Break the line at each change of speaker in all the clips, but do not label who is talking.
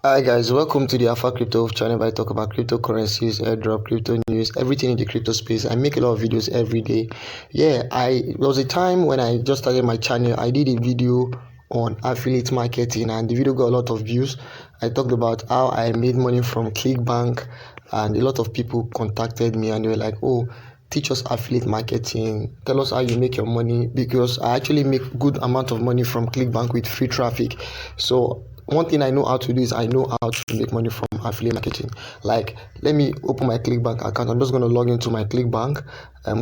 Hi guys, welcome to the Alpha Crypto channel where I talk about cryptocurrencies, airdrop, crypto news, everything in the crypto space. I make a lot of videos every day. There was a time when I just started my channel. I did a video on affiliate marketing and the video got a lot of views. I talked about how I made money from Clickbank, and a lot of people contacted me and they were like, "Oh, teach us affiliate marketing, tell us how you make your money," because I actually make good amount of money from Clickbank with free traffic. So one thing I know how to do is I know how to make money from affiliate marketing. Like, let me open my Clickbank account. I'm just going to log into my Clickbank.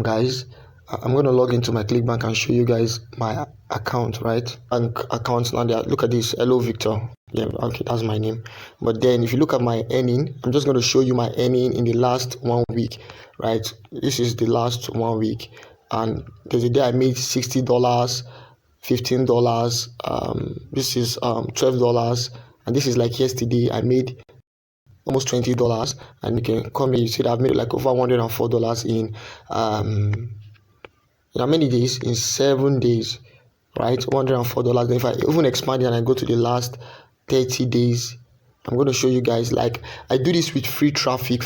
Guys, I'm going to log into my Clickbank and show you guys my account, right? Bank account. Now there, look at this. Hello Victor. Yeah, okay, that's my name. But then if you look at my earning, I'm just going to show you my earning in the last 1 week, right? This is the last 1 week, and there's a day I made $60, $15. This is $12, and this is like yesterday I made almost $20. And you can come here, you see that I've made like over $104 in how many days? In 7 days, right? $104. If I even expand it and I go to the last 30 days, I'm going to show you guys. Like, I do this with free traffic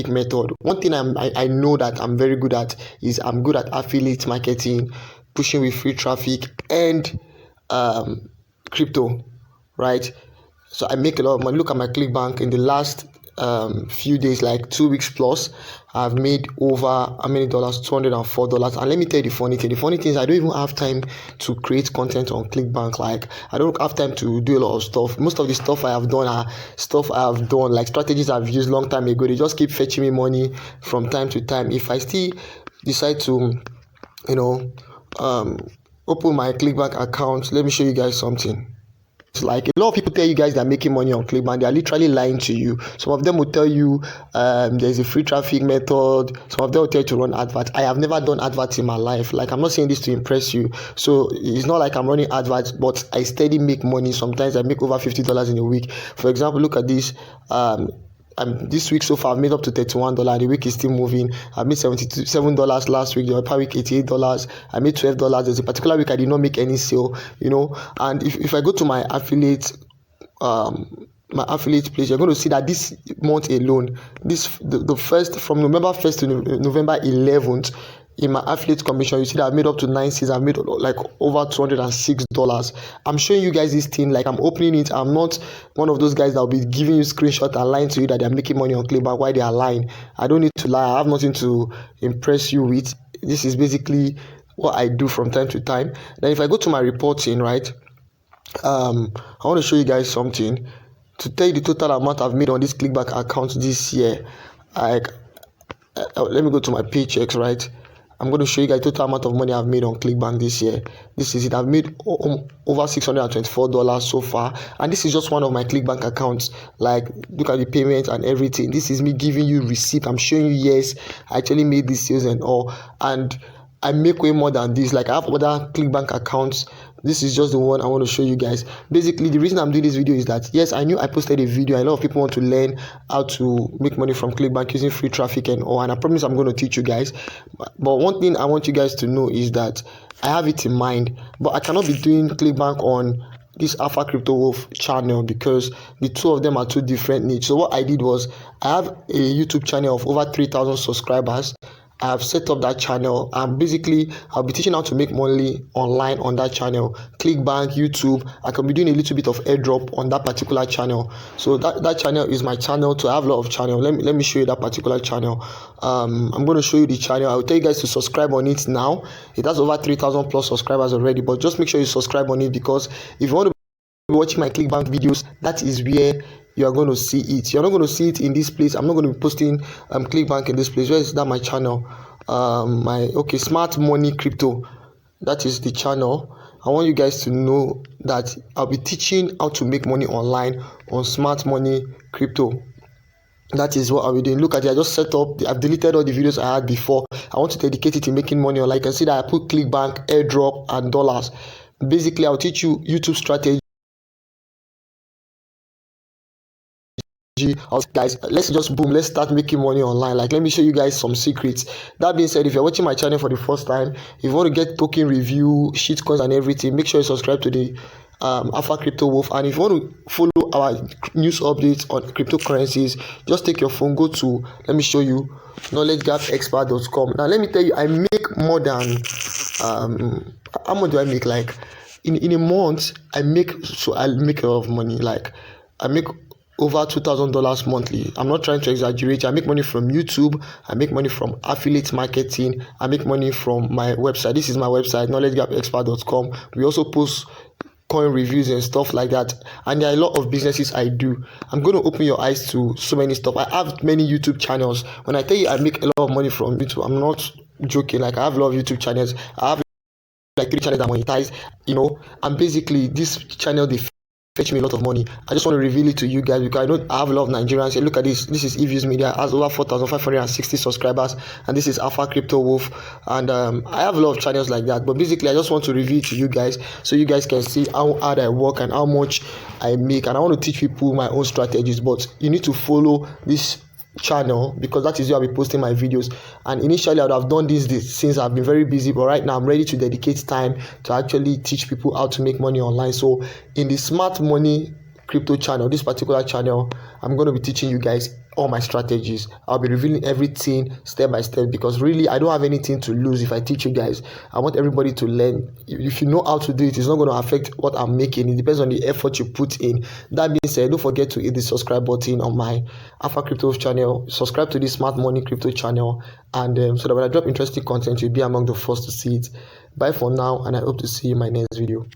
method. One thing I know that I'm very good at is I'm good at affiliate marketing, pushing with free traffic, and crypto, right? So I make a lot of money. Look at my Clickbank in the last few days, like 2 weeks plus. I've made over how many dollars? $204. And let me tell you the funny thing. The funny thing is I don't even have time to create content on Clickbank. Like, I don't have time to do a lot of stuff. Most of the stuff I have done are stuff I have done, like strategies I've used long time ago. They just keep fetching me money from time to time. If I still decide to, you know, open my Clickbank account, let me show you guys something. It's like a lot of people tell you guys they're making money on Clickbank. They are literally lying to you. Some of them will tell you there's a free traffic method. Some of them will tell you to run adverts. I have never done adverts in my life. Like, I'm not saying this to impress you. So it's not like I'm running adverts, but I steady make money. Sometimes I make over $50 in a week. For example, look at this. This week so far I've made up to $31. The week is still moving. I made $77 last week. The other week $88. I made $12. There's a particular week I did not make any sale, and if I go to my affiliate place, you're going to see that this month alone, the first, from November 1st to November 11th, in my affiliate commission, you see that I've made up to 9 cents. I've made like over $206. I'm showing you guys this thing, like I'm opening it. I'm not one of those guys that will be giving you screenshot and lying to you that they're making money on Clickbank. Why they are lying? I don't need to lie. I have nothing to impress you with. This is basically what I do from time to time. Then if I go to my reporting, right, I want to show you guys something to tell you the total amount I've made on this Clickbank account this year. Let me go to my paychecks, right? I'm going to show you guys the total amount of money I've made on Clickbank this year. This is it. I've made over $624 so far, and this is just one of my Clickbank accounts. Like, look at the payment and everything. This is me giving you receipt. I'm showing you, yes, I actually made these sales and all, and I make way more than this. Like, I have other Clickbank accounts. This is just the one I want to show you guys. Basically, the reason I'm doing this video is that, yes, I knew I posted a video. A lot of people want to learn how to make money from Clickbank using free traffic and all, and I promise I'm going to teach you guys. But one thing I want you guys to know is that I have it in mind, but I cannot be doing Clickbank on this Alpha Crypto Wolf channel because the two of them are two different niches. So what I did was, I have a YouTube channel of over 3,000 subscribers. I have set up that channel, and basically I'll be teaching how to make money online on that channel. Clickbank, YouTube, I can be doing a little bit of airdrop on that particular channel. So that channel is my channel. To have a lot of channel, let me show you that particular channel. I'm going to show you the channel. I'll tell you guys to subscribe on it now. It has over 3,000 plus subscribers already, but just make sure you subscribe on it, because if you want to be watching my Clickbank videos, that is where you are going to see it. You're not going to see it in this place. I'm not going to be posting Clickbank in this place. Where is that? My channel, Smart Money Crypto. That is the channel. I want you guys to know that I'll be teaching how to make money online on Smart Money Crypto. That is what I'll be doing. Look at it. I just set up. I've deleted all the videos I had before. I want to dedicate it to making money online. You can see that I put Clickbank, airdrop, and dollars. Basically, I'll teach you YouTube strategy. Guys, let's start making money online. Like, let me show you guys some secrets. That being said, if you're watching my channel for the first time, if you want to get token review, shitcoins and everything, make sure you subscribe to the Alpha Crypto Wolf. And if you want to follow know our news updates on cryptocurrencies, just take your phone, go to, let me show you, knowledgegapexpert.com. Now let me tell you, I make more than how much do I make? Like in a month, I make a lot of money. Like I make over $2,000 monthly. I'm not trying to exaggerate. I make money from YouTube. I make money from affiliate marketing. I make money from my website. This is my website, knowledgegapexpert.com. We also post coin reviews and stuff like that, and there are a lot of businesses I do. I'm going to open your eyes to so many stuff. I have many YouTube channels. When I tell you I make a lot of money from YouTube, I'm not joking. Like I have a lot of YouTube channels. I have like 3 channels that monetize, and basically this channel, they fetch me a lot of money. I just want to reveal it to you guys because I know I have a lot of Nigerians. Say, look at this. This is Eviews Media. It has over 4,560 subscribers, and this is Alpha Crypto Wolf. And I have a lot of channels like that. But basically, I just want to reveal it to you guys so you guys can see how hard I work and how much I make. And I want to teach people my own strategies. But you need to follow this channel because that is where I'll be posting my videos. And initially I would have done this since I've been very busy, but right now I'm ready to dedicate time to actually teach people how to make money online. So in the Smart Money Crypto channel, this particular channel, I'm going to be teaching you guys all my strategies. I'll be revealing everything step by step because really I don't have anything to lose if I teach you guys. I want everybody to learn. If you know how to do it, it's not going to affect what I'm making. It depends on the effort you put in. That being said, don't forget to hit the subscribe button on my Alpha Crypto channel. Subscribe to the Smart Money Crypto channel, and so that when I drop interesting content, you'll be among the first to see it. Bye for now, and I hope to see you in my next video.